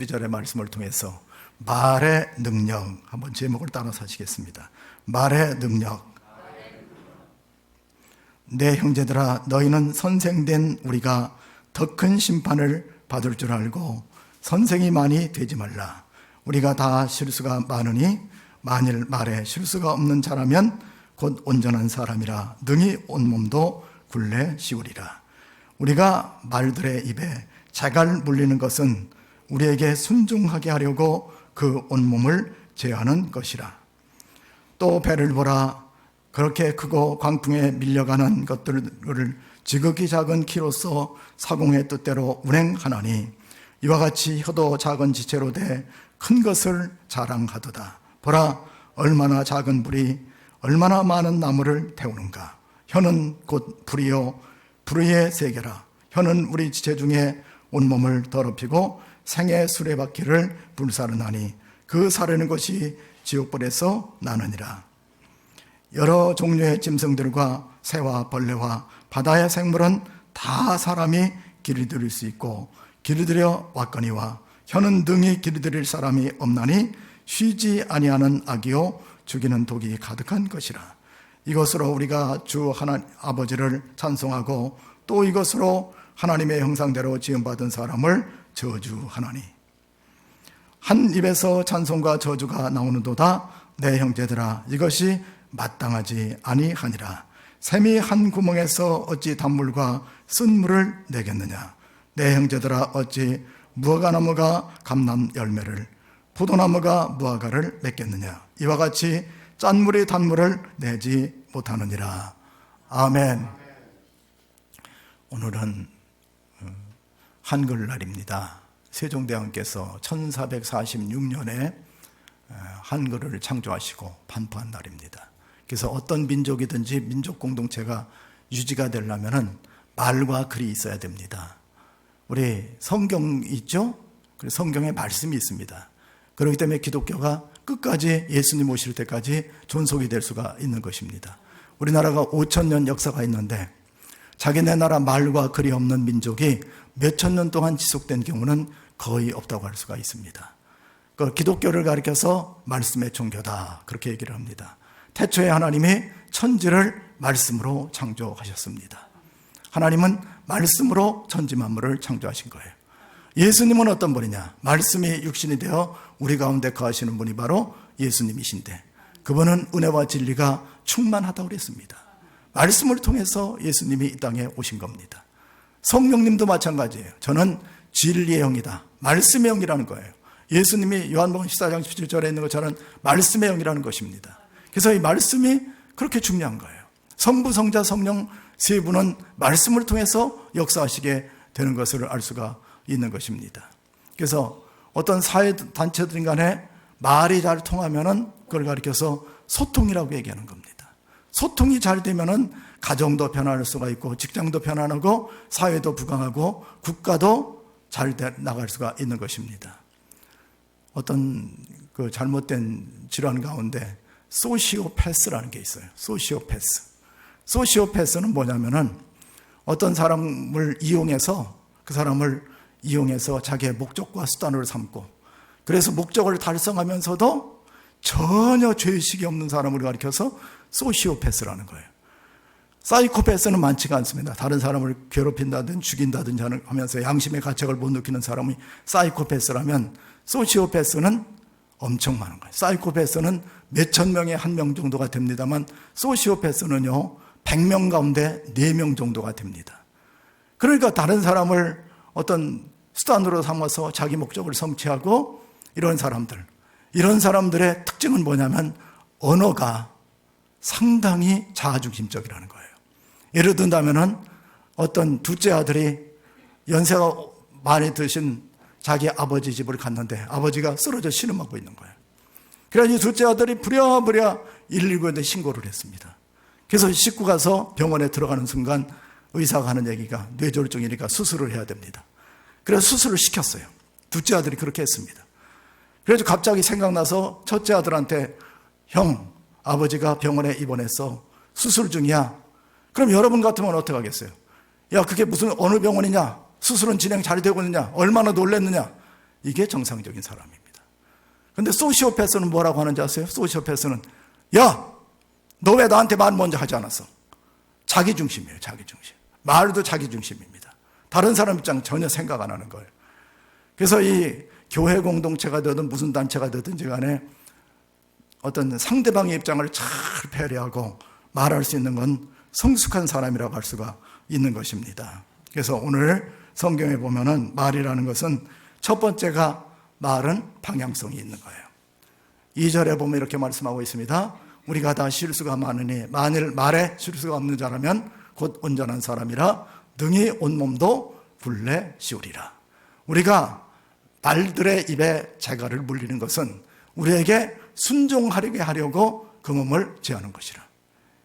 12절의 말씀을 통해서 말의 능력, 한번 제목을 따라서 하시겠습니다. 말의 능력. 내 형제들아, 너희는 선생된 우리가 더 큰 심판을 받을 줄 알고 선생이 많이 되지 말라. 우리가 다 실수가 많으니 만일 말에 실수가 없는 자라면 곧 온전한 사람이라 능히 온몸도 굴레 씌우리라. 우리가 말들의 입에 재갈 물리는 것은 우리에게 순종하게 하려고 그 온몸을 제하는 것이라. 또 배를 보라. 그렇게 크고 광풍에 밀려가는 것들을 지극히 작은 키로서 사공의 뜻대로 운행하나니 이와 같이 혀도 작은 지체로 돼 큰 것을 자랑하도다. 보라, 얼마나 작은 불이 얼마나 많은 나무를 태우는가. 혀는 곧 불이요 불의의 세계라. 혀는 우리 지체 중에 온몸을 더럽히고 생의 수레바퀴를 불사르나니 그 사르는 것이 지옥불에서 나느니라. 여러 종류의 짐승들과 새와 벌레와 바다의 생물은 다 사람이 길들일 수 있고 길들여 왔거니와 혀는 능히 길들일 사람이 없나니 쉬지 아니하는 악이요 죽이는 독이 가득한 것이라. 이것으로 우리가 주 하나님 아버지를 찬송하고 또 이것으로 하나님의 형상대로 지음받은 사람을 저주하나니 한 입에서 찬송과 저주가 나오는도다. 내 형제들아, 이것이 마땅하지 아니하니라. 샘이 한 구멍에서 어찌 단물과 쓴물을 내겠느냐. 내 형제들아, 어찌 무화과나무가 감람 열매를 포도나무가 무화과를 맺겠느냐. 이와 같이 짠물이 단물을 내지 못하느니라. 아멘. 오늘은 한글날입니다. 세종대왕께서 1446년에 한글을 창조하시고 반포한 날입니다. 그래서 어떤 민족이든지 민족 공동체가 유지가 되려면 말과 글이 있어야 됩니다. 우리 성경 있죠? 그리고 성경에 말씀이 있습니다. 그렇기 때문에 기독교가 끝까지 예수님 오실 때까지 존속이 될 수가 있는 것입니다. 우리나라가 5,000년 역사가 있는데 자기네 나라 말과 글이 없는 민족이 몇천 년 동안 지속된 경우는 거의 없다고 할 수가 있습니다. 기독교를 가리켜서 말씀의 종교다, 그렇게 얘기를 합니다. 태초에 하나님이 천지를 말씀으로 창조하셨습니다. 하나님은 말씀으로 천지 만물을 창조하신 거예요. 예수님은 어떤 분이냐? 말씀이 육신이 되어 우리 가운데 거하시는 분이 바로 예수님이신데 그분은 은혜와 진리가 충만하다고 그랬습니다. 말씀을 통해서 예수님이 이 땅에 오신 겁니다. 성령님도 마찬가지예요. 저는 진리의 영이다, 말씀의 영이라는 거예요. 예수님이 요한복음 14장 17절에 있는 것처럼 말씀의 영이라는 것입니다. 그래서 이 말씀이 그렇게 중요한 거예요. 성부, 성자, 성령 세 분은 말씀을 통해서 역사하시게 되는 것을 알 수가 있는 것입니다. 그래서 어떤 사회단체들 간에 말이 잘 통하면은 그걸 가리켜서 소통이라고 얘기하는 겁니다. 소통이 잘 되면은 가정도 편안할 수가 있고 직장도 편안하고 사회도 부강하고 국가도 잘 나갈 수가 있는 것입니다. 어떤 그 잘못된 질환 가운데 소시오패스라는 게 있어요. 소시오패스. 소시오패스는 뭐냐면은 어떤 사람을 이용해서 그 사람을 이용해서 자기의 목적과 수단으로 삼고 그래서 목적을 달성하면서도 전혀 죄의식이 없는 사람을 가리켜서 소시오패스라는 거예요. 사이코패스는 많지가 않습니다. 다른 사람을 괴롭힌다든 죽인다든지 하면서 양심의 가책을 못 느끼는 사람이 사이코패스라면 소시오패스는 엄청 많은 거예요. 사이코패스는 몇천 명에 한 명 정도가 됩니다만 소시오패스는요 100명 가운데 4명 정도가 됩니다. 그러니까 다른 사람을 어떤 수단으로 삼아서 자기 목적을 성취하고 이런 사람들의 특징은 뭐냐면 언어가 상당히 자아중심적이라는 거예요. 예를 든다면은 어떤 둘째 아들이 연세가 많이 드신 자기 아버지 집을 갔는데 아버지가 쓰러져 신음하고 있는 거예요. 그래서 이 둘째 아들이 부랴부랴 119에 신고를 했습니다. 그래서 싣고 가서 병원에 들어가는 순간 의사가 하는 얘기가 뇌졸중이니까 수술을 해야 됩니다. 그래서 수술을 시켰어요. 둘째 아들이 그렇게 했습니다. 그래서 갑자기 생각나서 첫째 아들한테 형, 아버지가 병원에 입원해서 수술 중이야. 그럼 여러분 같으면 어떻게 하겠어요? 야, 그게 무슨 어느 병원이냐? 수술은 진행 잘 되고 있느냐? 얼마나 놀랬느냐? 이게 정상적인 사람입니다. 근데 소시오패스는 뭐라고 하는지 아세요? 소시오패스는 야, 너 왜 나한테 말 먼저 하지 않았어? 자기중심이에요. 자기중심. 말도 자기중심입니다. 다른 사람 입장 전혀 생각 안 하는 거예요. 그래서 이 교회 공동체가 되든 무슨 단체가 되든지 간에 어떤 상대방의 입장을 잘 배려하고 말할 수 있는 건 성숙한 사람이라고 할 수가 있는 것입니다. 그래서 오늘 성경에 보면은 말이라는 것은 첫 번째가 말은 방향성이 있는 거예요. 2절에 보면 이렇게 말씀하고 있습니다. 우리가 다 실수가 많으니 만일 말에 실수가 없는 자라면 곧 온전한 사람이라 능히 온몸도 굴레 씌우리라. 우리가 말들의 입에 재갈을 물리는 것은 우리에게 순종하게 하려고 그 몸을 제하는 것이라.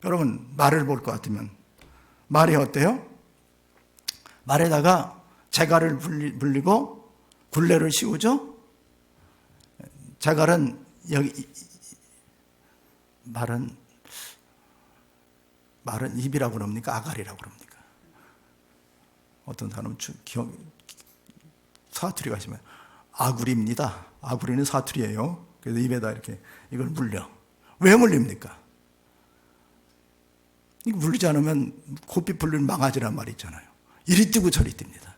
여러분 말을 볼 것 같으면 말이 어때요? 말에다가 재갈을 물리고 굴레를 씌우죠? 재갈은 여기 말은 입이라고 그럽니까? 아가리라고 그럽니까? 어떤 사람은 사투리가 있으면 아구리입니다. 아구리는 사투리예요. 그래서 입에다 이렇게 이걸 물려. 왜 물립니까? 이거 물리지 않으면 고삐 풀린 망아지란 말이 있잖아요. 이리 뛰고 저리 뜁니다.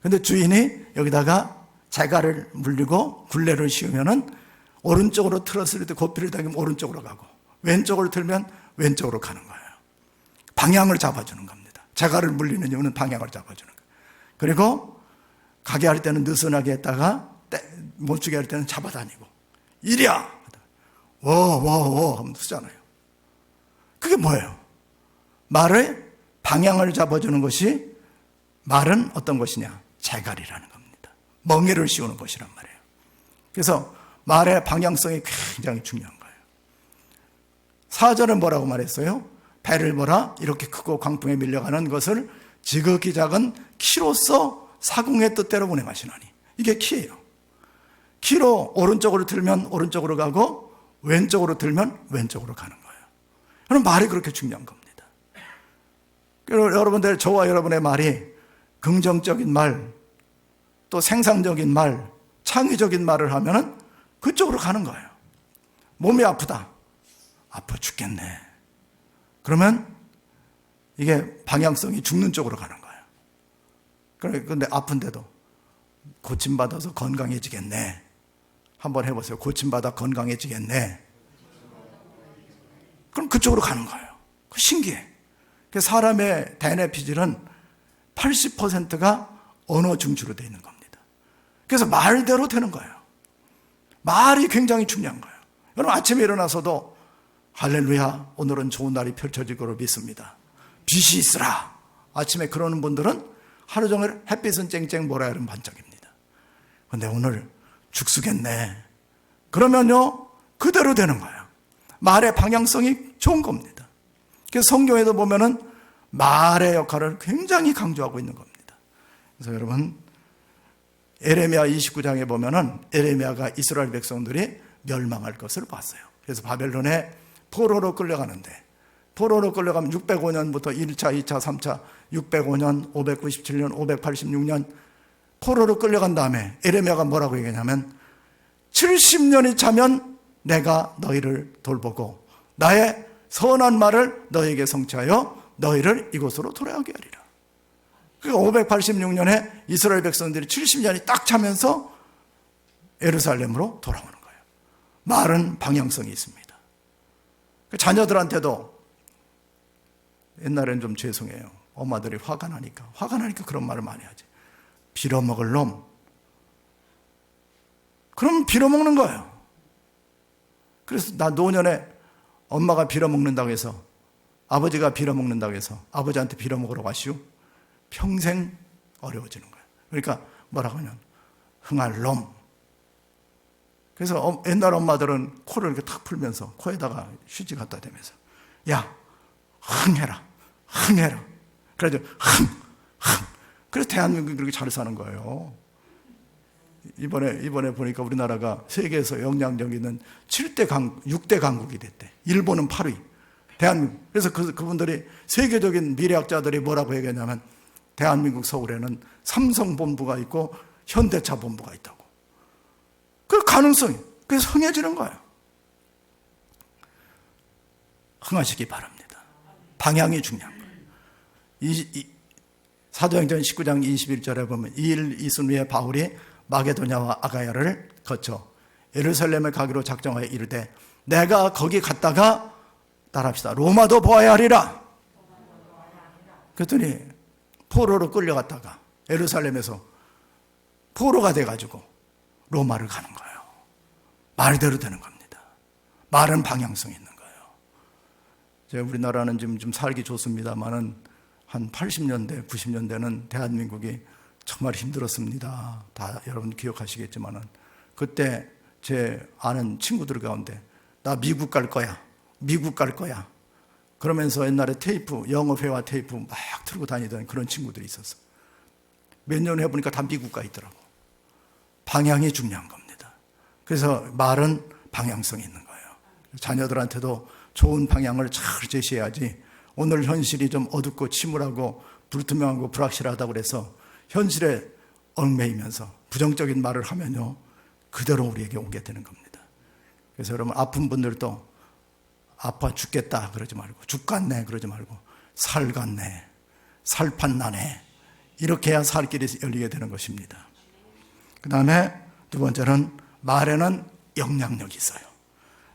근데 주인이 여기다가 재갈을 물리고 굴레를 씌우면은 오른쪽으로 틀었을 때 고삐를 당기면 오른쪽으로 가고 왼쪽으로 틀면 왼쪽으로 가는 거예요. 방향을 잡아주는 겁니다. 재갈을 물리는 이유는 방향을 잡아주는 거예요. 그리고 가게 할 때는 느슨하게 했다가 멈추게 할 때는 잡아다니고 이리야! 워워워 하면 쓰잖아요. 그게 뭐예요? 말의 방향을 잡아주는 것이 말은 어떤 것이냐? 재갈이라는 겁니다. 멍에를 씌우는 것이란 말이에요. 그래서 말의 방향성이 굉장히 중요한 거예요. 4절은 뭐라고 말했어요? 배를 보라 이렇게 크고 광풍에 밀려가는 것을 지극히 작은 키로서 사공의 뜻대로 운행하시나니. 이게 키예요. 키로 오른쪽으로 들면 오른쪽으로 가고 왼쪽으로 들면 왼쪽으로 가는 거예요. 여러분 말이 그렇게 중요한 겁니다. 여러분들 저와 여러분의 말이 긍정적인 말, 또 생산적인 말, 창의적인 말을 하면은 그쪽으로 가는 거예요. 몸이 아프다. 아파 죽겠네. 그러면 이게 방향성이 죽는 쪽으로 가는 거예요. 그런데 아픈데도 고침받아서 건강해지겠네. 한번 해보세요. 고침받아 건강해지겠네. 그럼 그쪽으로 가는 거예요. 신기해. 사람의 대뇌 피질은 80%가 언어 중추로 되어 있는 겁니다. 그래서 말대로 되는 거예요. 말이 굉장히 중요한 거예요. 여러분 아침에 일어나서도 할렐루야 오늘은 좋은 날이 펼쳐질 거로 믿습니다. 빛이 있으라. 아침에 그러는 분들은 하루 종일 햇빛은 쨍쨍 보라야는 반짝입니다. 그런데 오늘 죽수겠네. 그러면요 그대로 되는 거예요. 말의 방향성이 좋은 겁니다. 그래서 성경에도 보면은 말의 역할을 굉장히 강조하고 있는 겁니다. 그래서 여러분 에레미야 29장에 보면은 에레미야가 이스라엘 백성들이 멸망할 것을 봤어요. 그래서 바벨론에 포로로 끌려가는데 포로로 끌려가면 605년부터 1차, 2차, 3차 605년, 597년, 586년 포로로 끌려간 다음에 에레미야가 뭐라고 얘기하냐면 70년이 차면 내가 너희를 돌보고 나의 선한 말을 너희에게 성취하여 너희를 이곳으로 돌아오게 하리라. 그러니까 586년에 이스라엘 백성들이 70년이 딱 차면서 예루살렘으로 돌아오는 거예요. 말은 방향성이 있습니다. 자녀들한테도 옛날엔 좀 죄송해요. 엄마들이 화가 나니까 그런 말을 많이 하지. 빌어먹을 놈. 그럼 빌어먹는 거예요. 그래서 나 노년에 엄마가 빌어먹는다고 해서 아버지가 빌어먹는다고 해서 아버지한테 빌어먹으러 가시오. 평생 어려워지는 거예요. 그러니까 뭐라고 하냐면 흥할 놈. 그래서 옛날 엄마들은 코를 이렇게 탁 풀면서 코에다가 휴지 갖다 대면서 야 흥해라. 그래서 그래서 대한민국이 그렇게 잘 사는 거예요. 이번에 보니까 우리나라가 세계에서 영향력 있는 6대 강국이 됐대. 일본은 8위. 대한민국. 그래서 그분들이 세계적인 미래학자들이 뭐라고 얘기했냐면 대한민국 서울에는 삼성본부가 있고 현대차 본부가 있다고. 가능성이, 그래서 흥해지는 거예요. 흥하시기 바랍니다. 방향이 중요한 거예요. 사도행전 19장 21절에 보면 이 일 있은 후에 바울이 마게도냐와 아가야를 거쳐 예루살렘에 가기로 작정하여 이르되 내가 거기 갔다가 따라합시다. 로마도 보아야 하리라. 그랬더니 포로로 끌려갔다가 예루살렘에서 포로가 돼가지고 로마를 가는 거예요. 말대로 되는 겁니다. 말은 방향성이 있는 거예요. 우리나라는 지금 좀 살기 좋습니다만은 한 80년대, 90년대는 대한민국이 정말 힘들었습니다. 다 여러분 기억하시겠지만은 그때 제 아는 친구들 가운데 나 미국 갈 거야. 미국 갈 거야. 그러면서 옛날에 테이프, 영어회화 테이프 막 틀고 다니던 그런 친구들이 있었어. 몇 년 해보니까 다 미국 가 있더라고. 방향이 중요한 겁니다. 그래서 말은 방향성이 있는 거예요. 자녀들한테도 좋은 방향을 잘 제시해야지 오늘 현실이 좀 어둡고 침울하고 불투명하고 불확실하다고 그래서 현실에 얽매이면서 부정적인 말을 하면요 그대로 우리에게 오게 되는 겁니다. 그래서 여러분 아픈 분들도 아파 죽겠다 그러지 말고 죽겠네 그러지 말고 살겠네 살판나네 이렇게 해야 살 길이 열리게 되는 것입니다. 그 다음에 두 번째는 말에는 영향력이 있어요.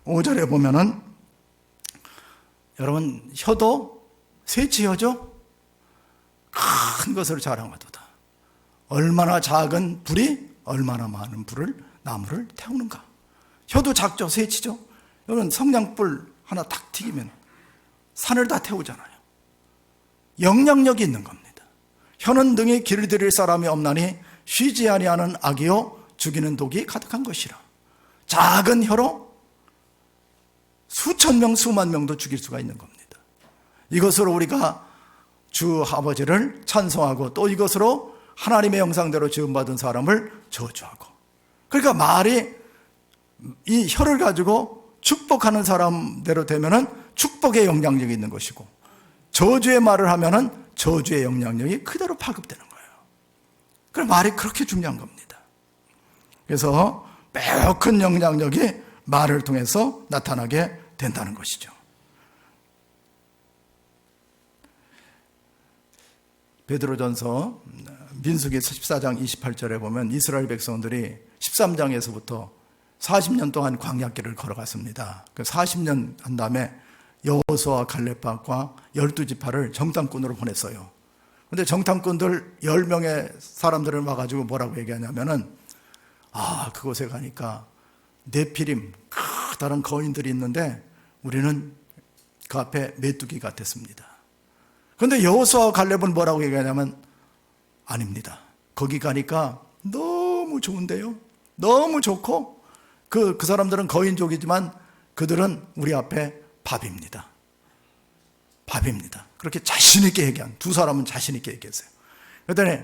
5절에 보면은 여러분 혀도 새치혀죠? 큰 것을 자랑하도다. 얼마나 작은 불이 얼마나 많은 불을 나무를 태우는가. 혀도 작죠? 새치죠? 여러분 성냥불 하나 탁 튀기면 산을 다 태우잖아요. 영향력이 있는 겁니다. 혀는 능히 길을 들일 사람이 없나니 쉬지 아니하는 악이요 죽이는 독이 가득한 것이라. 작은 혀로 수천 명 수만 명도 죽일 수가 있는 겁니다. 이것으로 우리가 주 아버지를 찬송하고 또 이것으로 하나님의 형상대로 지음받은 사람을 저주하고, 그러니까 말이 이 혀를 가지고 축복하는 사람대로 되면은 축복의 영향력이 있는 것이고 저주의 말을 하면은 저주의 영향력이 그대로 파급되는 거예요. 그래서 말이 그렇게 중요한 겁니다. 그래서 매우 큰 영향력이 말을 통해서 나타나게 된다는 것이죠. 베드로전서 민수기 14장 28절에 보면 이스라엘 백성들이 13장에서부터 40년 동안 광야길을 걸어갔습니다. 그 40년 한 다음에 여호수아와 갈렙과 12지파를 정탐꾼으로 보냈어요. 그런데 정탐꾼들 10명의 사람들을 와가지고 뭐라고 얘기하냐면은 그곳에 가니까 네피림 다른 거인들이 있는데 우리는 그 앞에 메뚜기 같았습니다. 그런데 여호수아와 갈렙은 뭐라고 얘기하냐면 아닙니다. 거기 가니까 너무 좋은데요. 너무 좋고 그 사람들은 거인족이지만 그들은 우리 앞에 밥입니다. 밥입니다. 그렇게 자신있게 얘기한 두 사람은 자신있게 얘기했어요. 그랬더니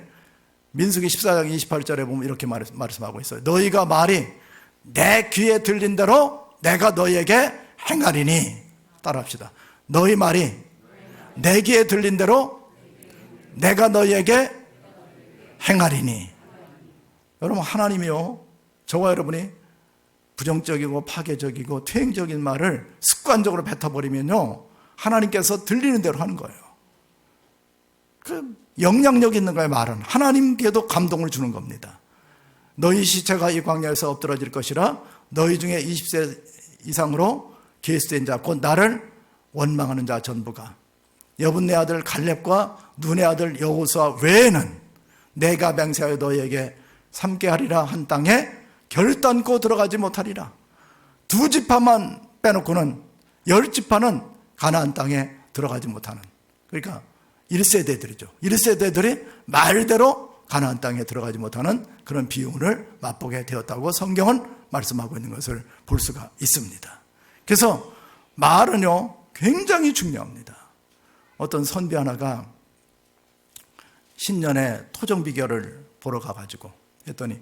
민수기 14장 28절에 보면 이렇게 말씀하고 있어요. 너희가 말이 내 귀에 들린 대로 내가 너희에게 행하리니. 따라합시다. 너희 말이 내 귀에 들린 대로 내가 너희에게 행하리니. 여러분 하나님이요 저와 여러분이 부정적이고 파괴적이고 퇴행적인 말을 습관적으로 뱉어버리면요 하나님께서 들리는 대로 하는 거예요. 그 영향력 있는 거예요. 말은 하나님께도 감동을 주는 겁니다. 너희 시체가 이 광야에서 엎드러질 것이라. 너희 중에 20세 이상으로 계수된 자 곧 나를 원망하는 자 전부가 여분네 아들 갈렙과 눈의 아들 여호수아 외에는 내가 맹세하여 너희에게 삼게 하리라 한 땅에 결단코 들어가지 못하리라. 2지파만 빼놓고는 10지파는 가나안 땅에 들어가지 못하는, 그러니까 1세대들이죠. 1세대들이 말대로 가나안 땅에 들어가지 못하는 그런 비운을 맛보게 되었다고 성경은 말씀하고 있는 것을 볼 수가 있습니다. 그래서 말은요 굉장히 중요합니다. 어떤 선비 하나가 신년에 토종 비결을 보러 가가지고 했더니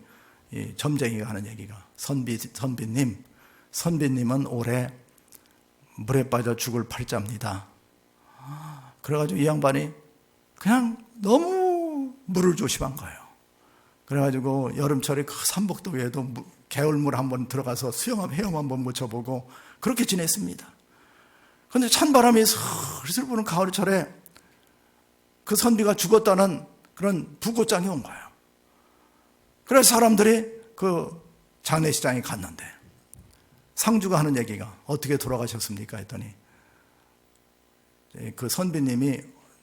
이 점쟁이가 하는 얘기가 선비님은 올해 물에 빠져 죽을 팔자입니다. 그래가지고 이 양반이 그냥 너무 물을 조심한 거예요. 그래가지고 여름철에 그 삼복도 위에도 개울물 한번 들어가서 헤엄 한번 묻혀보고 그렇게 지냈습니다. 그런데 찬바람이 슬슬 부는 가을철에 그 선비가 죽었다는 그런 부고장이 온 거예요. 그래서 사람들이 그 장례식장에 갔는데 상주가 하는 얘기가 어떻게 돌아가셨습니까? 했더니 그 선비님이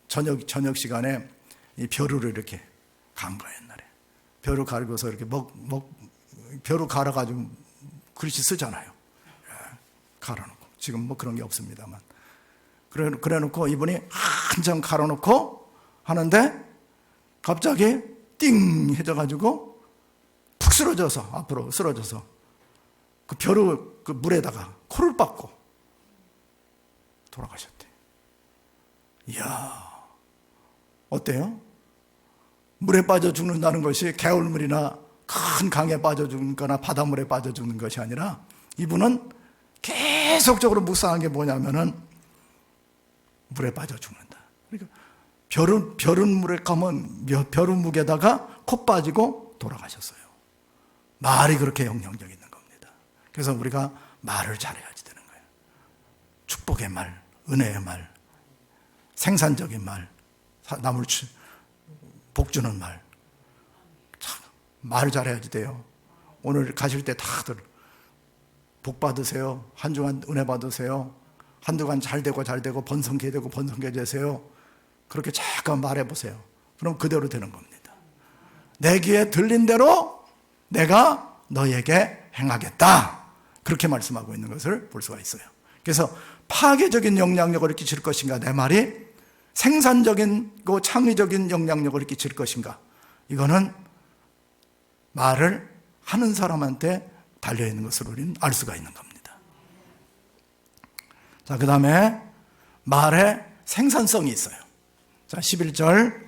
저녁 시간에 이 벼루를 이렇게 간 거예요. 옛날에 벼루 갈고서 이렇게 벼루 갈아가지고 글씨 쓰잖아요. 갈아놓고 지금 뭐 그런 게 없습니다만 그래 놓고 이분이 한참 갈아놓고 하는데 갑자기 띵 해져가지고 푹 쓰러져서 앞으로 쓰러져서 그 벼루 그 물에다가 코를 박고 돌아가셨대. 이야, 어때요? 물에 빠져 죽는다는 것이 개울물이나 큰 강에 빠져 죽거나 바닷물에 빠져 죽는 것이 아니라 이분은 계속적으로 묵상한 게 뭐냐면은 물에 빠져 죽는다. 그러니까 벼른물에 가면 벼른묵에다가 코 빠지고 돌아가셨어요. 말이 그렇게 영향력 있는 겁니다. 그래서 우리가 말을 잘해야지 되는 거예요. 축복의 말, 은혜의 말, 생산적인 말, 남을 복주는 말. 참, 말 잘해야지 돼요. 오늘 가실 때 다들 복 받으세요. 한 주간 은혜 받으세요. 한두 간 잘 되고 번성케 되고 번성케 되세요. 그렇게 잠깐 말해보세요. 그럼 그대로 되는 겁니다. 내 귀에 들린 대로 내가 너에게 행하겠다. 그렇게 말씀하고 있는 것을 볼 수가 있어요. 그래서 파괴적인 영향력을 끼칠 것인가, 내 말이 생산적이고 창의적인 영향력을 끼칠 것인가, 이거는 말을 하는 사람한테 달려있는 것으로 우리는 알 수가 있는 겁니다. 자, 그 다음에 말에 생산성이 있어요. 자, 11절,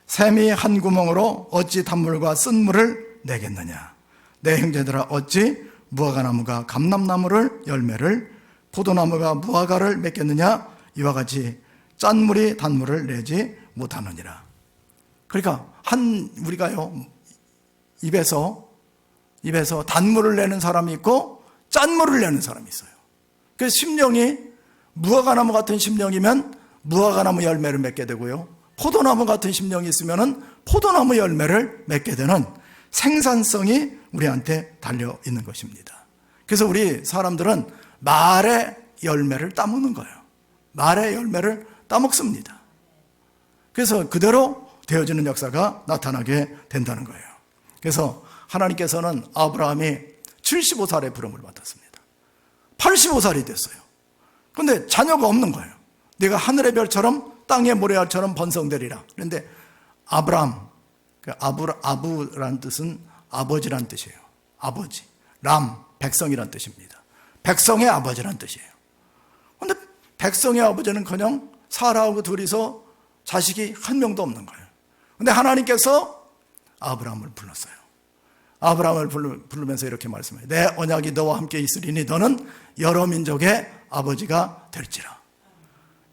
샘이 한 구멍으로 어찌 단물과 쓴물을 내겠느냐. 내 형제들아, 어찌 무화과나무가 감람나무를 열매를, 포도나무가 무화과를 맺겠느냐. 이와 같이 짠물이 단물을 내지 못하느니라. 그러니까 우리가요, 입에서 단물을 내는 사람이 있고 짠물을 내는 사람이 있어요. 그래서 심령이 무화과나무 같은 심령이면 무화과나무 열매를 맺게 되고요, 포도나무 같은 심령이 있으면 포도나무 열매를 맺게 되는 생산성이 우리한테 달려 있는 것입니다. 그래서 우리 사람들은 말의 열매를 따먹는 거예요. 말의 열매를 따먹습니다. 그래서 그대로 되어지는 역사가 나타나게 된다는 거예요. 그래서 하나님께서는 아브라함이 75살에 부름을 받았습니다. 85살이 됐어요. 그런데 자녀가 없는 거예요. 네가 하늘의 별처럼 땅의 모래알처럼 번성되리라. 그런데 아브라함, 아부란 뜻은 아버지란 뜻이에요. 아버지. 람, 백성이란 뜻입니다. 백성의 아버지란 뜻이에요. 그런데 백성의 아버지는 그냥 사라하고 둘이서 자식이 한 명도 없는 거예요. 그런데 하나님께서 아브라함을 불렀어요. 아브라함을 부르면서 이렇게 말씀해요. 내 언약이 너와 함께 있으리니 너는 여러 민족의 아버지가 될지라.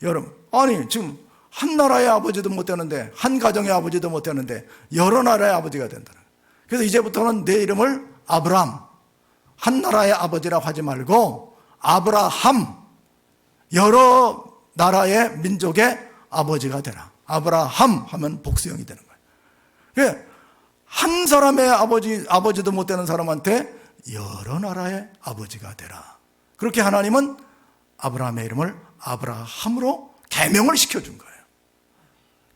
여러분, 아니 지금 한 나라의 아버지도 못 되는데, 한 가정의 아버지도 못 되는데 여러 나라의 아버지가 된다는 거예요. 그래서 이제부터는 내 이름을 아브람, 한 나라의 아버지라고 하지 말고 아브라함, 여러 나라의 민족의 아버지가 되라. 아브라함 하면 복수형이 되는 거예요. 한 사람의 아버지도 못 되는 사람한테 여러 나라의 아버지가 되라. 그렇게 하나님은 아브라함의 이름을 아브라함으로 계명을 시켜준 거예요.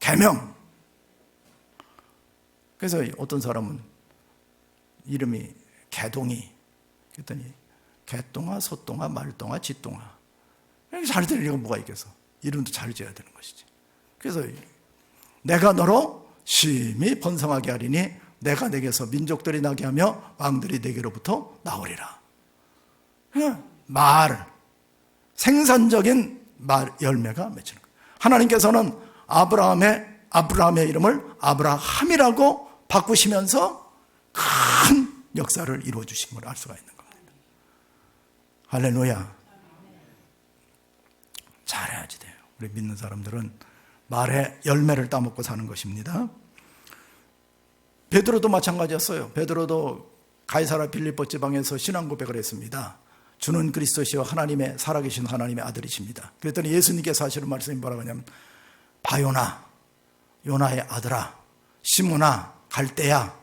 계명. 그래서 어떤 사람은 이름이 개동이, 그랬더니 개똥아, 소똥아, 말똥아, 쥐똥아. 잘 될 리가 뭐가 있겠어. 이름도 잘 지어야 되는 것이지. 그래서 내가 너로 심히 번성하게 하리니 내가 내게서 민족들이 나게 하며 왕들이 내게로부터 나오리라. 말, 생산적인 말 열매가 맺히는 거예요. 하나님께서는 아브라함의 이름을 아브라함이라고 바꾸시면서 큰 역사를 이루어 주신 걸 알 수가 있는 겁니다. 할렐루야. 잘해야지 돼요. 우리 믿는 사람들은 말의 열매를 따먹고 사는 것입니다. 베드로도 마찬가지였어요. 베드로도 가이사라 빌립보 지방에서 신앙 고백을 했습니다. 주는 그리스도시요 하나님의 살아계신 하나님의 아들이십니다. 그랬더니 예수님께서 하시는 말씀이 뭐라고 하냐면, 바요나, 요나의 아들아, 시몬아, 갈대야,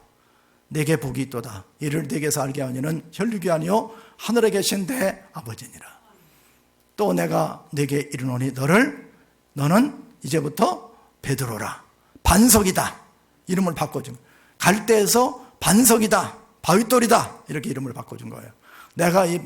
내게 복이 있도다. 이를 내게서 알게 하니는 혈육이 아니요 하늘에 계신 내 아버지니라. 또 내가 내게 이르노니 너는 이제부터 베드로라, 반석이다. 이름을 바꿔준 거예요. 갈대에서 반석이다, 바윗돌이다, 이렇게 이름을 바꿔준 거예요. 내가 이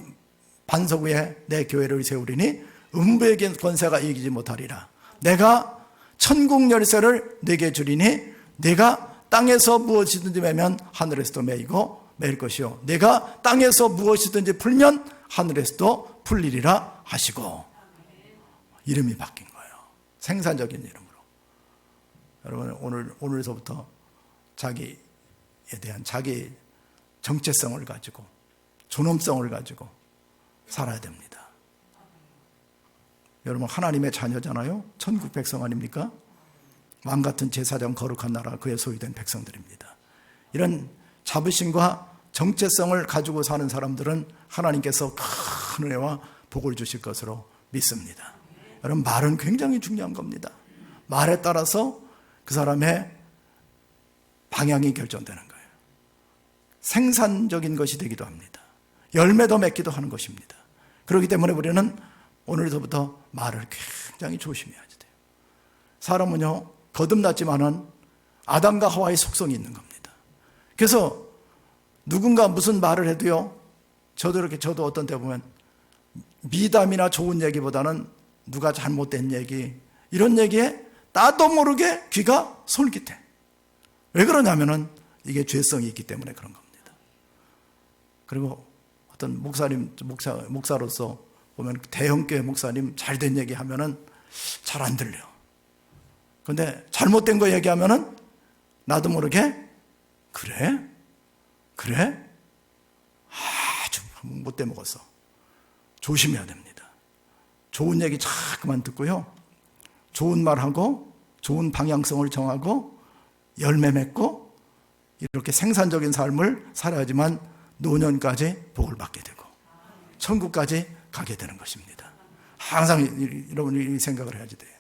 반석 위에 내 교회를 세우리니 음부의 권세가 이기지 못하리라. 내가 천국 열쇠를 내게 주리니 내가 땅에서 무엇이든지 매면 하늘에서도 매이고 매일 것이요 내가 땅에서 무엇이든지 풀면 하늘에서도 풀리리라 하시고, 이름이 바뀐 거예요. 생산적인 이름으로. 여러분, 오늘서부터 자기에 대한 자기 정체성을 가지고 존엄성을 가지고 살아야 됩니다. 여러분, 하나님의 자녀잖아요. 천국 백성 아닙니까? 왕같은 제사장 거룩한 나라 그의 소유된 백성들입니다. 이런 자부심과 정체성을 가지고 사는 사람들은 하나님께서 큰 은혜와 복을 주실 것으로 믿습니다. 여러분, 말은 굉장히 중요한 겁니다. 말에 따라서 그 사람의 방향이 결정되는 거예요. 생산적인 것이 되기도 합니다. 열매도 맺기도 하는 것입니다. 그렇기 때문에 우리는 오늘서부터 말을 굉장히 조심해야 돼요. 사람은요, 거듭났지만은 아담과 하와의 속성이 있는 겁니다. 그래서 누군가 무슨 말을 해도요, 저도 어떤 때 보면 미담이나 좋은 얘기보다는 누가 잘못된 얘기, 이런 얘기에 나도 모르게 귀가 솔깃해. 왜 그러냐면은 이게 죄성이 있기 때문에 그런 겁니다. 그리고 어떤 목사로서 보면 대형교회 목사님 잘된 얘기 하면은 잘 안 들려. 근데 잘못된 거 얘기하면은 나도 모르게 그래? 아주 못돼 먹었어. 조심해야 됩니다. 좋은 얘기 자꾸만 듣고요, 좋은 말하고 좋은 방향성을 정하고 열매 맺고 이렇게 생산적인 삶을 살아야지만 노년까지 복을 받게 되고 천국까지 가게 되는 것입니다. 항상 여러분이 생각을 해야지 돼요.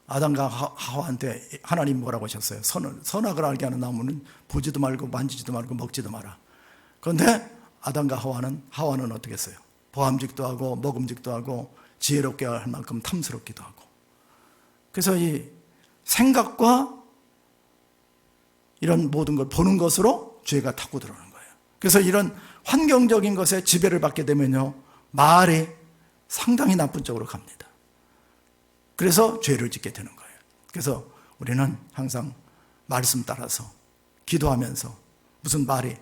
아담과 하와한테 하나님 뭐라고 하셨어요? 선악을 알게 하는 나무는 보지도 말고 만지지도 말고 먹지도 마라. 그런데 아담과 하와는 어떻게 했어요? 보암직도 하고 먹음직도 하고 지혜롭게 할 만큼 탐스럽기도 하고. 그래서 이 생각과 이런 모든 걸 보는 것으로 죄가 타고 들어오는 거예요. 그래서 이런 환경적인 것에 지배를 받게 되면요, 말이 상당히 나쁜 쪽으로 갑니다. 그래서 죄를 짓게 되는 거예요. 그래서 우리는 항상 말씀 따라서 기도하면서 무슨 말이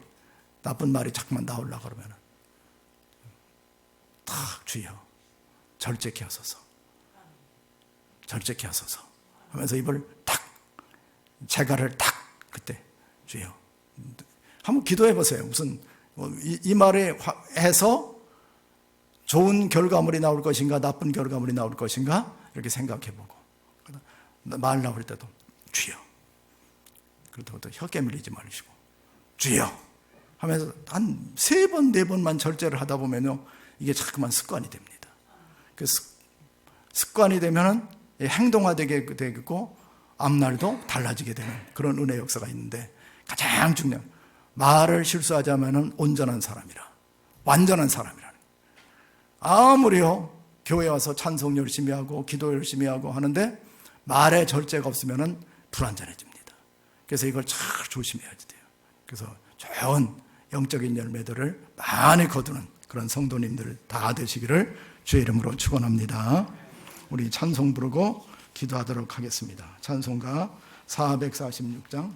나쁜 말이 자꾸만 나오려고 그러면 탁 주여 절제케 하소서 하면서 입을 탁 재갈을 탁 그때 주여 한번 기도해 보세요. 무슨 이 말에 해서 좋은 결과물이 나올 것인가 나쁜 결과물이 나올 것인가 이렇게 생각해보고 말 나올 때도 주여, 그렇다고 또 혀 깨물리지 마시고 주여 하면서 한 3번, 4번만 절제를 하다 보면요, 이게 자꾸만 습관이 됩니다. 그래서 습관이 되면은 행동화되게 되고 앞날도 달라지게 되는 그런 은혜 역사가 있는데, 가장 중요한 말을 실수하지 않으면 온전한 사람이라, 완전한 사람이라는. 아무리요 교회 와서 찬송 열심히 하고 기도 열심히 하고 하는데 말에 절제가 없으면 불완전해집니다. 그래서 이걸 잘 조심해야지 돼요. 그래서 좋은 영적인 열매들을 많이 거두는 그런 성도님들 다 되시기를 주의 이름으로 축원합니다. 우리 찬송 부르고 기도하도록 하겠습니다. 찬송가 446장